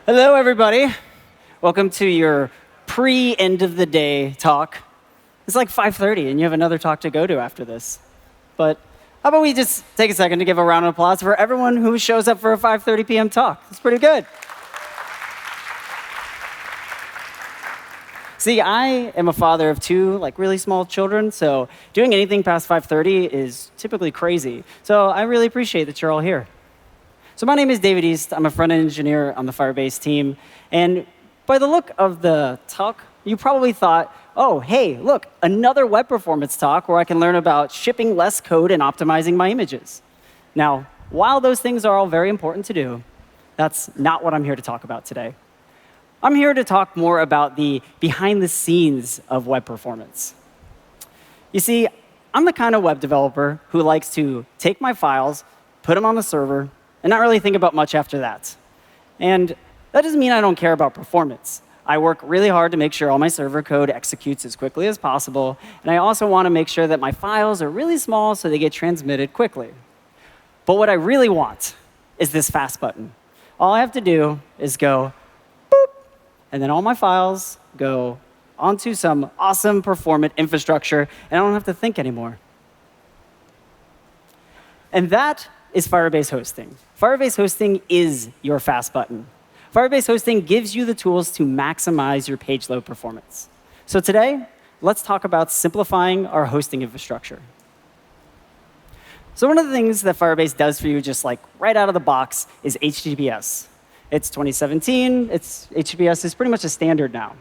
Hello, everybody. Welcome to your pre-end of the day talk. It's like 5:30, and you have another talk to go to after this. But how about we just take a second to give a round of applause for everyone who shows up for a 5:30 p.m. talk? It's pretty good. See, I am a father of two really small children, so doing anything past 5:30 is typically crazy. So I really appreciate that you're all here. So my name is David East. I'm a front-end engineer on the Firebase team. And by the look of the talk, you probably thought, oh, hey, look, another web performance talk where I can learn about shipping less code and optimizing my images. Now, while those things are all very important to do, that's not what I'm here to talk about today. I'm here to talk more about the behind the scenes of web performance. You see, I'm the kind of web developer who likes to take my files, put them on the server, and not really think about much after that. And that doesn't mean I don't care about performance. I work really hard to make sure all my server code executes as quickly as possible, and I also want to make sure that my files are really small so they get transmitted quickly. But what I really want is this fast button. All I have to do is go boop, and then all my files go onto some awesome performant infrastructure, and I don't have to think anymore. And that is Firebase Hosting. Firebase Hosting is your fast button. Firebase Hosting gives you the tools to maximize your page load performance. So today, let's talk about simplifying our hosting infrastructure. So one of the things that Firebase does for you just right out of the box is HTTPS. It's 2017. HTTPS is pretty much a standard now.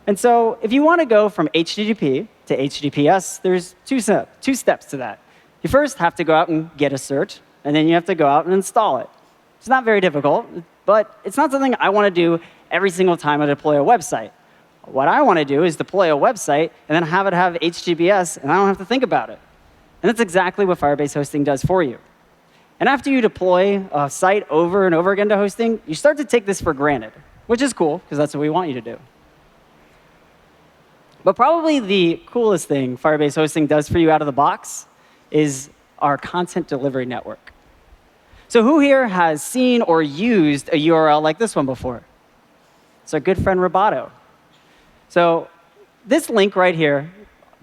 And so if you want to go from HTTP to HTTPS, there's two steps to that. You first have to go out and get a cert, and then you have to go out and install it. It's not very difficult, but it's not something I want to do every single time I deploy a website. What I want to do is deploy a website and then have it have HTTPS, and I don't have to think about it. And that's exactly what Firebase Hosting does for you. And after you deploy a site over and over again to hosting, you start to take this for granted, which is cool, because that's what we want you to do. But probably the coolest thing Firebase Hosting does for you out of the box is our content delivery network. So who here has seen or used a URL like this one before? It's our good friend Roboto. So this link right here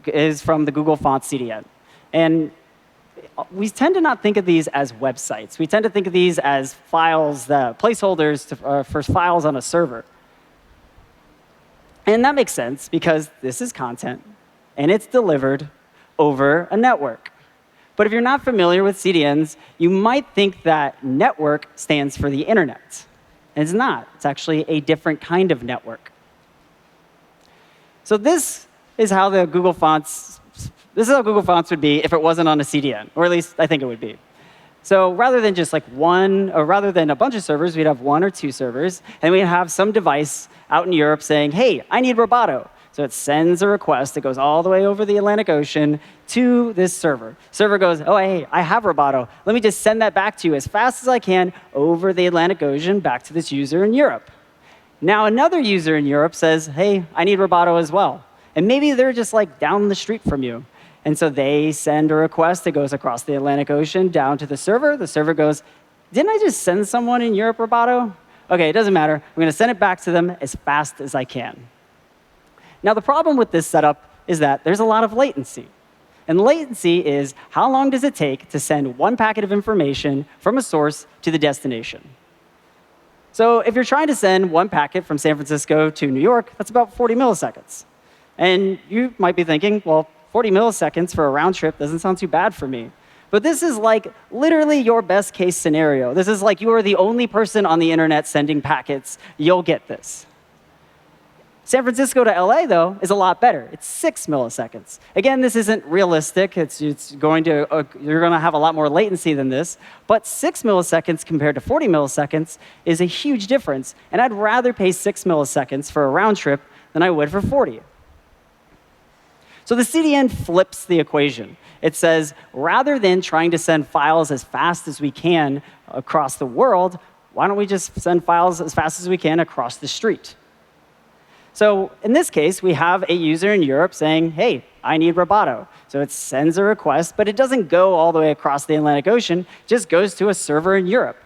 is from the Google Fonts CDN. And we tend to not think of these as websites. We tend to think of these as files, placeholders for files on a server. And that makes sense because this is content, and it's delivered over a network. But if you're not familiar with CDNs, you might think that network stands for the internet. And it's not. It's actually a different kind of network. So this is how Google Fonts would be if it wasn't on a CDN, or at least I think it would be. So rather than just rather than a bunch of servers, we'd have one or two servers, and we'd have some device out in Europe saying, hey, I need Roboto. So it sends a request. It goes all the way over the Atlantic Ocean to this server. Server goes, oh, hey, I have Roboto. Let me just send that back to you as fast as I can over the Atlantic Ocean back to this user in Europe. Now another user in Europe says, hey, I need Roboto as well. And maybe they're just down the street from you. And so they send a request that goes across the Atlantic Ocean down to the server. The server goes, didn't I just send someone in Europe Roboto? OK, it doesn't matter. I'm going to send it back to them as fast as I can. Now, the problem with this setup is that there's a lot of latency. And latency is how long does it take to send one packet of information from a source to the destination. So if you're trying to send one packet from San Francisco to New York, that's about 40 milliseconds. And you might be thinking, well, 40 milliseconds for a round trip doesn't sound too bad for me. But this is literally your best case scenario. This is you are the only person on the internet sending packets. You'll get this. San Francisco to LA, though, is a lot better. It's 6 milliseconds. Again, this isn't realistic. You're going to have a lot more latency than this. But 6 milliseconds compared to 40 milliseconds is a huge difference. And I'd rather pay 6 milliseconds for a round trip than I would for 40. So the CDN flips the equation. It says, rather than trying to send files as fast as we can across the world, why don't we just send files as fast as we can across the street? So in this case, we have a user in Europe saying, hey, I need Roboto. So it sends a request, but it doesn't go all the way across the Atlantic Ocean. It just goes to a server in Europe.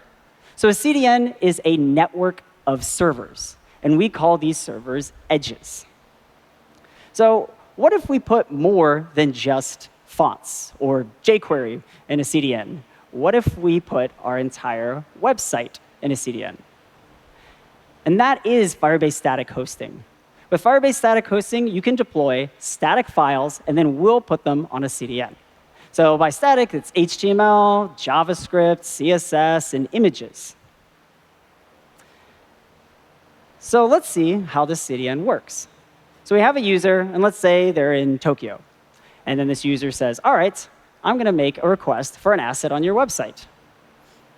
So a CDN is a network of servers, and we call these servers edges. So what if we put more than just fonts or jQuery in a CDN? What if we put our entire website in a CDN? And that is Firebase Static Hosting. With Firebase Static Hosting, you can deploy static files, and then we'll put them on a CDN. So by static, it's HTML, JavaScript, CSS, and images. So let's see how this CDN works. So we have a user, and let's say they're in Tokyo. And then this user says, all right, I'm going to make a request for an asset on your website.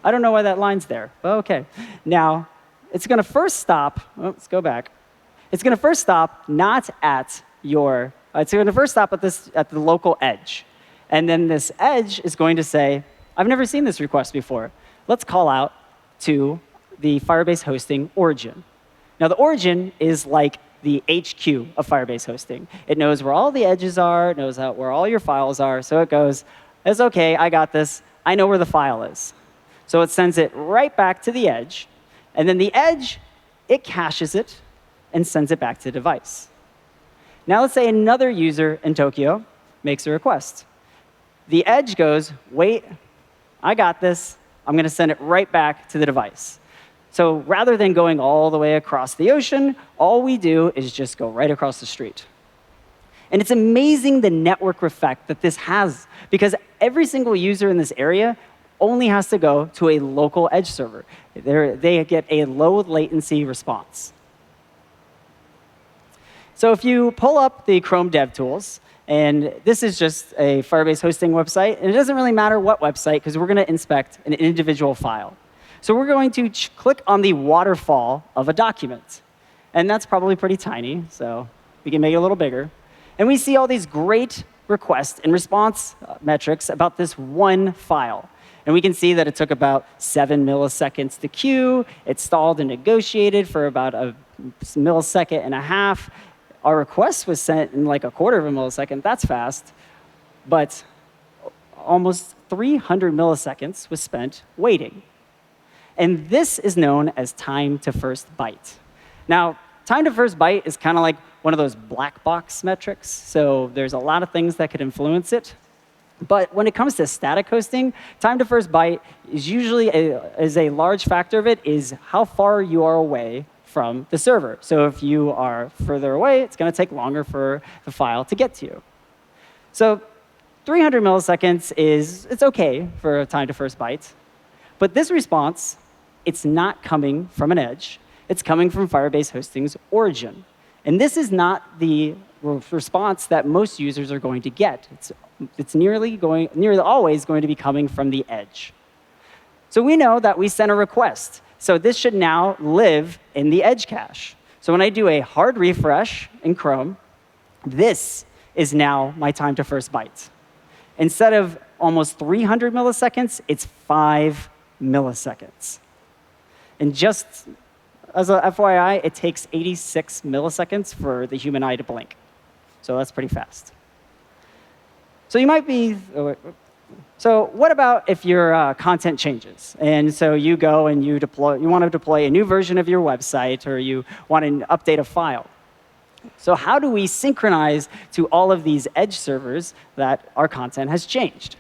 I don't know why that line's there, but OK. Now, it's going to first stop. Oh, let's go back. It's going to first stop not at your. It's going to first stop at the local edge. And then this edge is going to say, I've never seen this request before. Let's call out to the Firebase Hosting origin. Now, the origin is like the HQ of Firebase Hosting. It knows where all the edges are. It knows where all your files are. So it goes, it's OK, I got this. I know where the file is. So it sends it right back to the edge. And then the edge, it caches it and sends it back to the device. Now let's say another user in Tokyo makes a request. The edge goes, wait, I got this. I'm going to send it right back to the device. So rather than going all the way across the ocean, all we do is just go right across the street. And it's amazing the network effect that this has, because every single user in this area only has to go to a local edge server. They get a low latency response. So if you pull up the Chrome DevTools, and this is just a Firebase Hosting website, and it doesn't really matter what website, because we're going to inspect an individual file. So we're going to click on the waterfall of a document. And that's probably pretty tiny, so we can make it a little bigger. And we see all these great request and response metrics about this one file. And we can see that it took about 7 milliseconds to queue. It stalled and negotiated for about a millisecond and a half. Our request was sent in like a quarter of a millisecond. That's fast. But almost 300 milliseconds was spent waiting. And this is known as time to first byte. Now, time to first byte is kind of like one of those black box metrics. So there's a lot of things that could influence it. But when it comes to static hosting, time to first byte is usually a large factor of it is how far you are away from the server. So if you are further away, it's going to take longer for the file to get to you. So 300 milliseconds it's OK for a time to first byte. But this response, it's not coming from an edge. It's coming from Firebase Hosting's origin. And this is not the response that most users are going to get. It's nearly always going to be coming from the edge. So we know that we sent a request. So this should now live in the edge cache. So when I do a hard refresh in Chrome, this is now my time to first byte. Instead of almost 300 milliseconds, it's 5 milliseconds. And just as a FYI, it takes 86 milliseconds for the human eye to blink. So that's pretty fast. So you might be, so what about if your content changes? And so you go and you want to deploy a new version of your website, or you want to update a file. So how do we synchronize to all of these edge servers that our content has changed?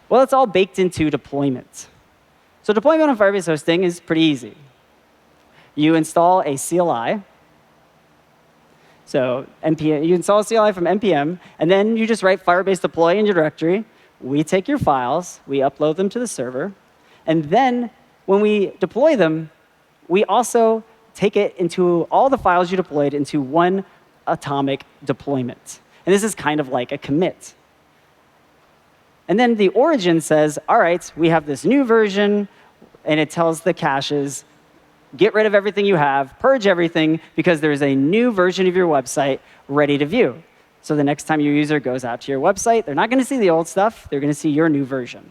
Well, it's all baked into deployment. So deployment on Firebase Hosting is pretty easy. You install a CLI. So you install a CLI from NPM, and then you just write Firebase deploy in your directory. We take your files, we upload them to the server, and then when we deploy them, we also take it into all the files you deployed into one atomic deployment. And this is kind of like a commit. And then the origin says, all right, we have this new version, and it tells the caches, get rid of everything you have, purge everything, because there's a new version of your website ready to view. So the next time your user goes out to your website, they're not going to see the old stuff. They're going to see your new version.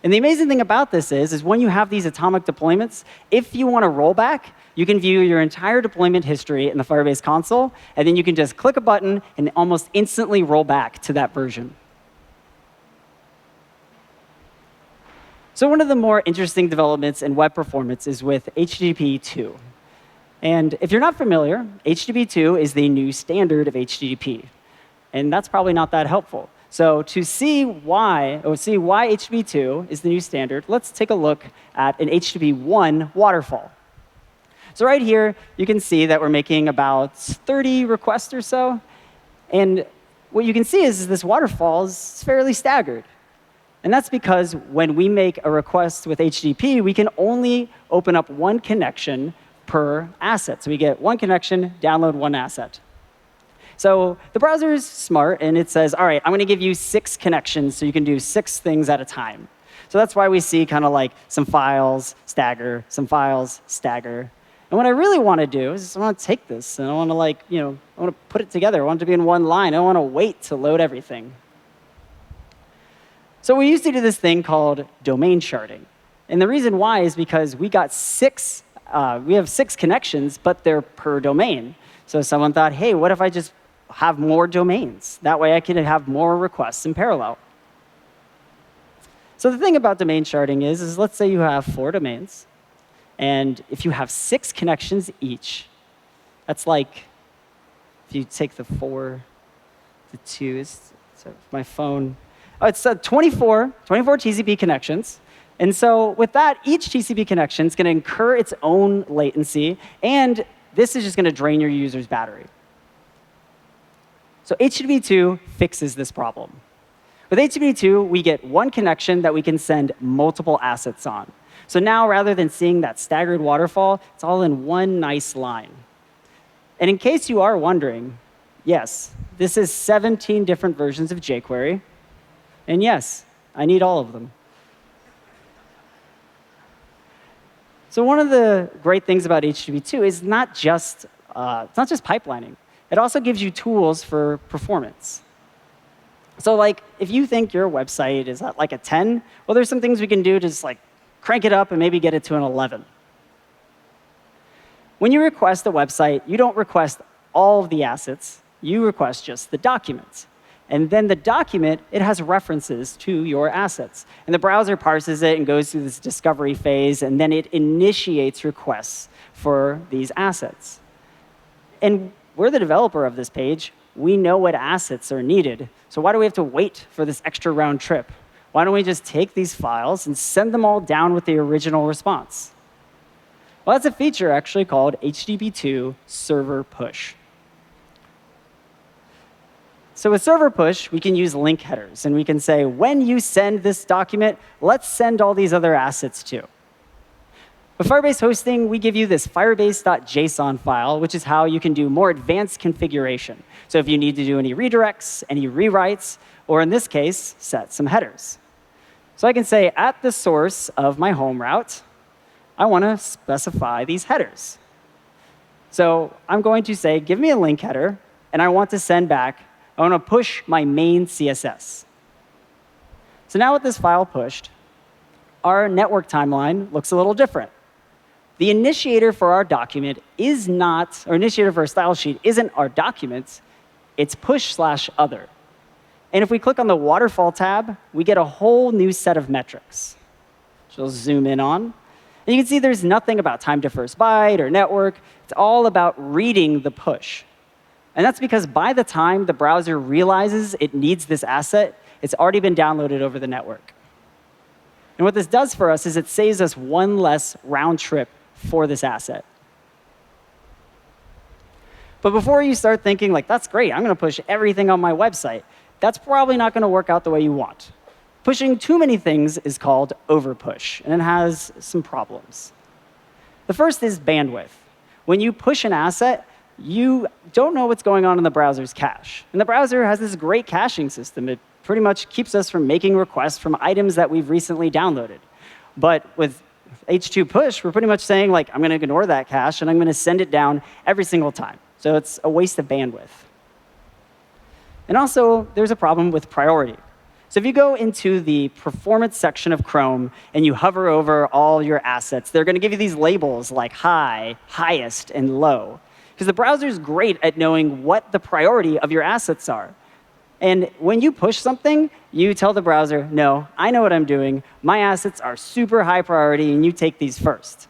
And the amazing thing about this is when you have these atomic deployments, if you want to roll back, you can view your entire deployment history in the Firebase console, and then you can just click a button and almost instantly roll back to that version. So one of the more interesting developments in web performance is with HTTP 2. And if you're not familiar, HTTP 2 is the new standard of HTTP. And that's probably not that helpful. So to see why HTTP 2 is the new standard, let's take a look at an HTTP 1 waterfall. So right here, you can see that we're making about 30 requests or so. And what you can see is this waterfall is fairly staggered. And that's because when we make a request with HTTP, we can only open up one connection per asset. So we get one connection, download one asset. So the browser is smart, and it says, all right, I'm going to give you 6 connections so you can do 6 things at a time. So that's why we see kind of like some files, stagger, some files, stagger. And what I really want to do is I want to take this, and I want to I want to put it together. I want it to be in one line. I don't want to wait to load everything. So we used to do this thing called domain sharding. And the reason why is because we have 6 connections, but they're per domain. So someone thought, hey, what if I just have more domains? That way I can have more requests in parallel. So the thing about domain sharding is let's say you have 4 domains. And if you have 6 connections each, that's like, if you take the 4, the 2, so my phone, it's 24 TCP connections. And so with that, each TCP connection is going to incur its own latency, and this is just going to drain your user's battery. So HTTP 2 fixes this problem. With HTTP 2, we get one connection that we can send multiple assets on. So now, rather than seeing that staggered waterfall, it's all in one nice line. And in case you are wondering, yes, this is 17 different versions of jQuery. And yes, I need all of them. So one of the great things about HTTP 2 is not just pipelining. It also gives you tools for performance. So like, if you think your website is at like a 10, well, there's some things we can do to just like crank it up and maybe get it to an 11. When you request a website, you don't request all of the assets. You request just the documents. And then the document, it has references to your assets. And the browser parses it and goes through this discovery phase, and then it initiates requests for these assets. And we're the developer of this page. We know what assets are needed. So why do we have to wait for this extra round trip? Why don't we just take these files and send them all down with the original response? Well, that's a feature actually called HTTP 2 Server Push. So with Server Push, we can use link headers. And we can say, when you send this document, let's send all these other assets too. With Firebase Hosting, we give you this firebase.json file, which is how you can do more advanced configuration. So if you need to do any redirects, any rewrites, or in this case, set some headers. So I can say, at the source of my home route, I want to specify these headers. So I'm going to say, give me a link header, and I want to send back, I want to push my main CSS. So now with this file pushed, our network timeline looks a little different. The initiator for our document is not, or initiator for our style sheet isn't our documents, it's push/other. And if we click on the waterfall tab, we get a whole new set of metrics, which I'll zoom in on. And you can see there's nothing about time to first byte or network. It's all about reading the push. And that's because by the time the browser realizes it needs this asset, it's already been downloaded over the network. And what this does for us is it saves us one less round trip for this asset. But before you start thinking, like, that's great, I'm going to push everything on my website, that's probably not going to work out the way you want. Pushing too many things is called overpush, and it has some problems. The first is bandwidth. When you push an asset, you don't know what's going on in the browser's cache. And the browser has this great caching system. It pretty much keeps us from making requests from items that we've recently downloaded. But with H2 push, we're pretty much saying, like, I'm going to ignore that cache, and I'm going to send it down every single time. So it's a waste of bandwidth. And also, there's a problem with priority. So if you go into the performance section of Chrome and you hover over all your assets, they're going to give you these labels like high, highest, and low. Because the browser is great at knowing what the priority of your assets are. And when you push something, you tell the browser, no, I know what I'm doing. My assets are super high priority, and you take these first.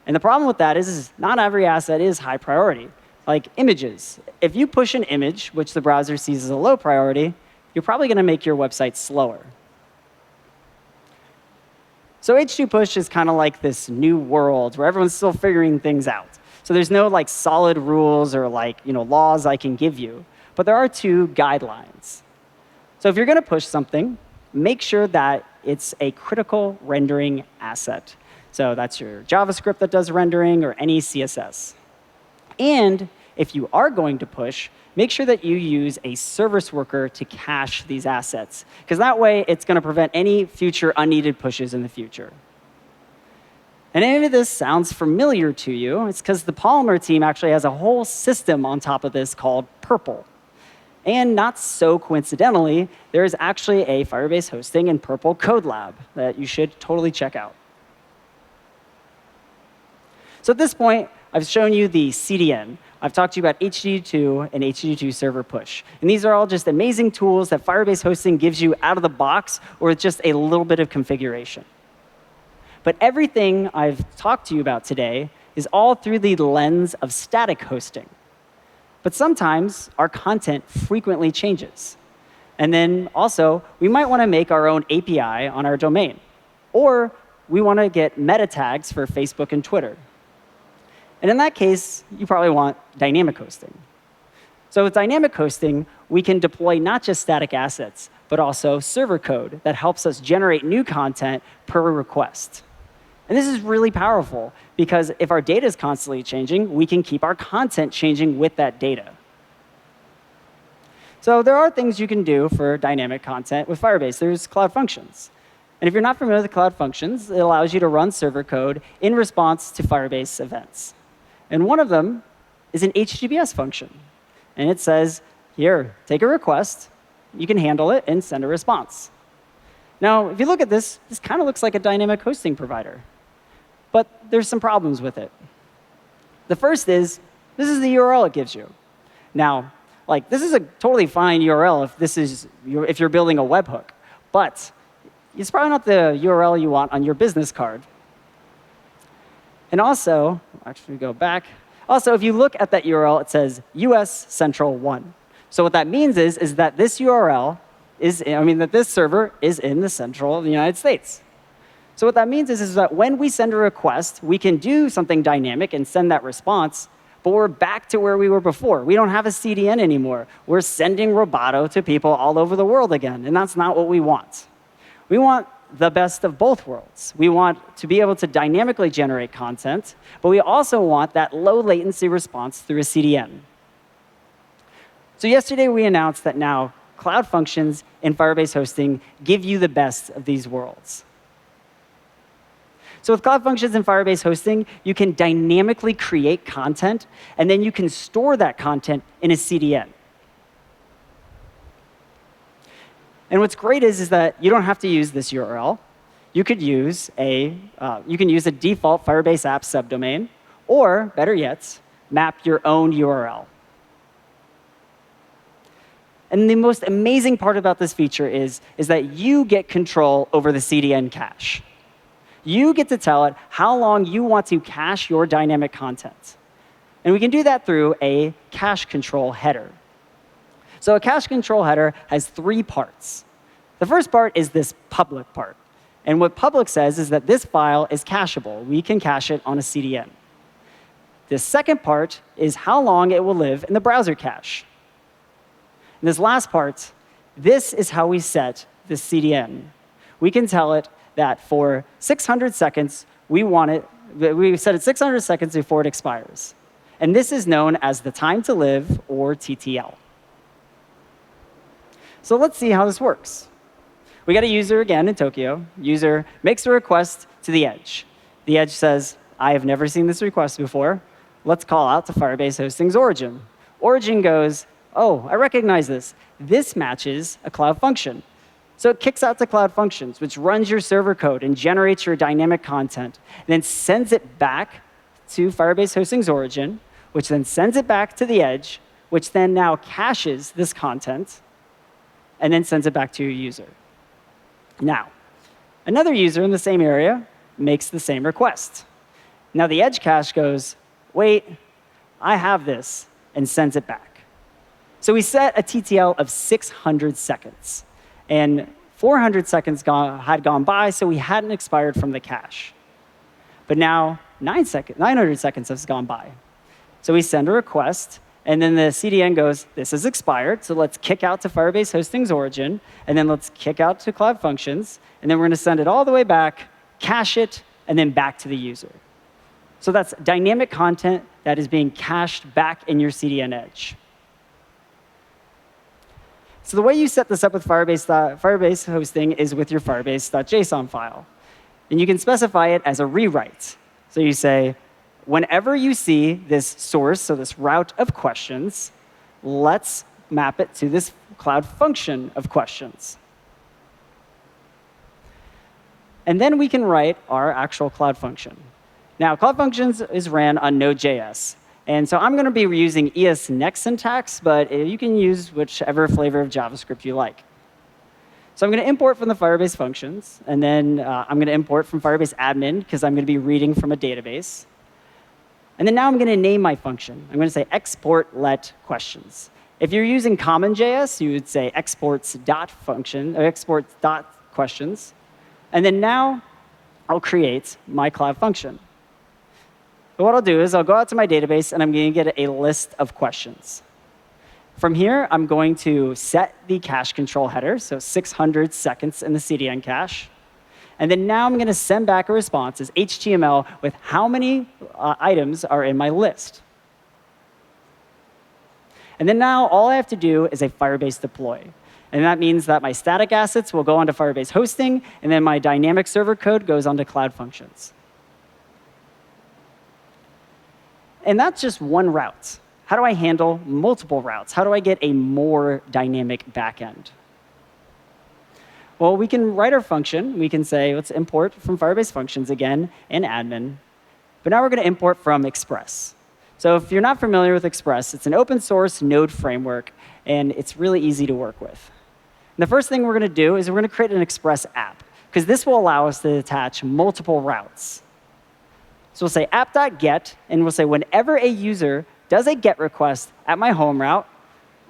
And the problem with that is not every asset is high priority. Like images. If you push an image, which the browser sees as a low priority, you're probably going to make your website slower. So H2 push is kind of like this new world where everyone's still figuring things out. So there's no like solid rules or like laws I can give you. But there are two guidelines. So if you're going to push something, make sure that it's a critical rendering asset. So that's your JavaScript that does rendering or any CSS. And if you are going to push, make sure that you use a service worker to cache these assets, because that way it's going to prevent any future unneeded pushes in the future. And if any of this sounds familiar to you, it's because the Polymer team actually has a whole system on top of this called Purple. And not so coincidentally, there is actually a Firebase Hosting and Purple code lab that you should totally check out. So at this point, I've shown you the CDN. I've talked to you about HTTP2 and HTTP2 server push. And these are all just amazing tools that Firebase Hosting gives you out of the box or with just a little bit of configuration. But everything I've talked to you about today is all through the lens of static hosting. But sometimes our content frequently changes. And then also, we might want to make our own API on our domain. Or we want to get meta tags for Facebook and Twitter. And in that case, you probably want dynamic hosting. So with dynamic hosting, we can deploy not just static assets, but also server code that helps us generate new content per request. And this is really powerful, because if our data is constantly changing, we can keep our content changing with that data. So there are things you can do for dynamic content with Firebase. There's Cloud Functions. And if you're not familiar with Cloud Functions, it allows you to run server code in response to Firebase events. And one of them is an HTTPS function. And it says, here, take a request. You can handle it and send a response. Now, if you look at this, this kind of looks like a dynamic hosting provider. But there's some problems with it. The first is, this is the URL it gives you. Now, this is a totally fine URL if you're building a webhook. But it's probably not the URL you want on your business card. And also, actually go back. Also, if you look at that URL, it says US Central 1. So what that means is that this URL that this server is in the central of the United States. So what that means is that when we send a request, we can do something dynamic and send that response, but we're back to where we were before. We don't have a CDN anymore. We're sending Roboto to people all over the world again, and that's not what we want. We want the best of both worlds. We want to be able to dynamically generate content, but we also want that low latency response through a CDN. So yesterday we announced that now Cloud Functions and Firebase Hosting give you the best of these worlds. So with Cloud Functions and Firebase Hosting, you can dynamically create content, and then you can store that content in a CDN. And what's great is that you don't have to use this URL. You could use a default Firebase app subdomain, or better yet, map your own URL. And the most amazing part about this feature is that you get control over the CDN cache. You get to tell it how long you want to cache your dynamic content. And we can do that through a cache control header. So a cache control header has 3 parts. The first part is this public part. And what public says is that this file is cacheable. We can cache it on a CDN. The second part is how long it will live in the browser cache. And this last part, this is how we set the CDN. We can tell it that for 600 seconds, we set it 600 seconds before it expires. And this is known as the time to live, or TTL. So let's see how this works. We got a user again in Tokyo. User makes a request to the edge. The edge says, I have never seen this request before. Let's call out to Firebase Hosting's origin. Origin goes, oh, I recognize this. This matches a Cloud Function. So it kicks out to Cloud Functions, which runs your server code and generates your dynamic content, and then sends it back to Firebase Hosting's origin, which then sends it back to the edge, which then now caches this content. and then sends it back to your user. Now, another user in the same area makes the same request. Now the edge cache goes, wait, I have this, and sends it back. So we set a TTL of 600 seconds. And 400 seconds had gone by, so we hadn't expired from the cache. But now 900 seconds has gone by. So we send a request, and then the CDN goes, this is expired, so let's kick out to Firebase Hosting's origin, and then let's kick out to Cloud Functions, and then we're going to send it all the way back, cache it, and then back to the user. So that's dynamic content that is being cached back in your CDN edge. So the way you set this up with Firebase Hosting is with your firebase.json file. And you can specify it as a rewrite. So you say, whenever you see this source, so this route of questions, let's map it to this Cloud Function of questions. And then we can write our actual Cloud Function. Now, Cloud Functions is ran on Node.js. And so I'm going to be using ES-Next syntax, but you can use whichever flavor of JavaScript you like. So I'm going to import from the Firebase functions, and then I'm going to import from Firebase admin, because I'm going to be reading from a database. And then now I'm going to name my function. I'm going to say export let questions. If you're using CommonJS, you would say exports.function, or exports.questions. And then now I'll create my Cloud Function. So what I'll do is I'll go out to my database, and I'm going to get a list of questions. From here, I'm going to set the cache control header, so 600 seconds in the CDN cache. And then now I'm going to send back a response as HTML with how many items are in my list. And then now all I have to do is a Firebase deploy. And that means that my static assets will go onto Firebase Hosting, and then my dynamic server code goes onto Cloud Functions. And that's just one route. How do I handle multiple routes? How do I get a more dynamic backend? Well, we can write our function. We can say, let's import from Firebase Functions again in admin. But now we're going to import from Express. So if you're not familiar with Express, it's an open source Node framework, and it's really easy to work with. And the first thing we're going to do is we're going to create an Express app, because this will allow us to attach multiple routes. So we'll say app.get, and we'll say whenever a user does a GET request at my home route,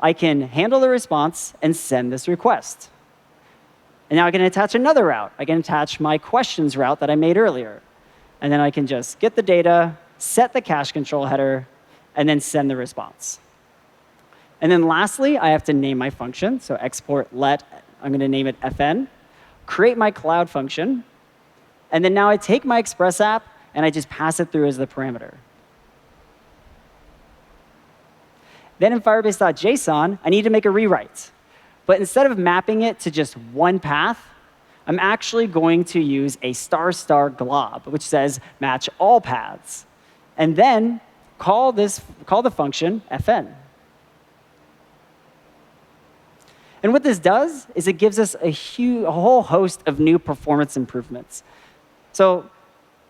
I can handle the response and send this request. And now I can attach another route. I can attach my questions route that I made earlier. And then I can just get the data, set the cache control header, and then send the response. And then lastly, I have to name my function. So export let, I'm going to name it fn, create my Cloud Function. And then now I take my Express app, and I just pass it through as the parameter. Then in Firebase.json, I need to make a rewrite. But instead of mapping it to just one path, I'm actually going to use a ** glob, which says match all paths. And then call the function fn. And what this does is it gives us a whole host of new performance improvements. So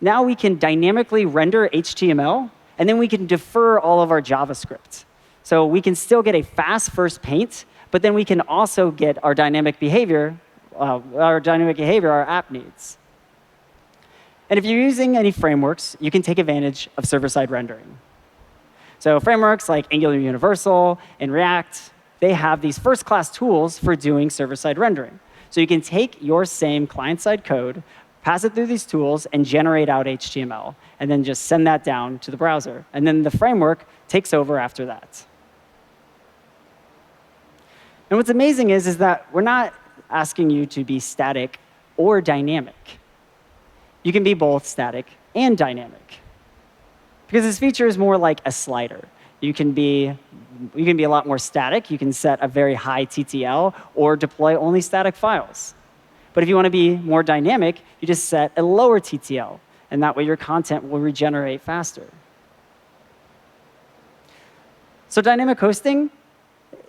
now we can dynamically render HTML, and then we can defer all of our JavaScript. So we can still get a fast first paint, but then we can also get our dynamic behavior our app needs. And if you're using any frameworks, you can take advantage of server-side rendering. So frameworks like Angular Universal and React, they have these first-class tools for doing server-side rendering. So you can take your same client-side code, pass it through these tools, and generate out HTML, and then just send that down to the browser. And then the framework takes over after that. And what's amazing is that we're not asking you to be static or dynamic. You can be both static and dynamic. Because this feature is more like a slider. You can be a lot more static. You can set a very high TTL or deploy only static files. But if you want to be more dynamic, you just set a lower TTL. And that way your content will regenerate faster. So dynamic hosting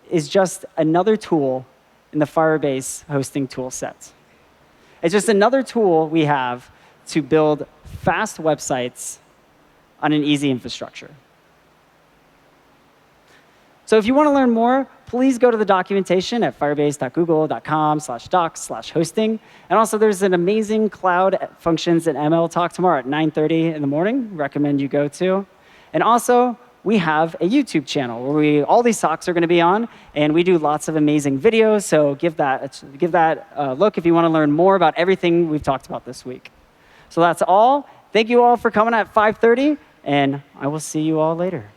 is just another tool in the Firebase hosting tool set. It's just another tool we have to build fast websites on an easy infrastructure. So if you want to learn more, please go to the documentation at firebase.google.com/docs/hosting. And also, there's an amazing cloud functions and ML talk tomorrow at 9:30 in the morning. Recommend you go to. And also, we have a YouTube channel where all these talks are going to be on, and we do lots of amazing videos. So give that a look if you want to learn more about everything we've talked about this week. So that's all. Thank you all for coming at 5:30, and I will see you all later.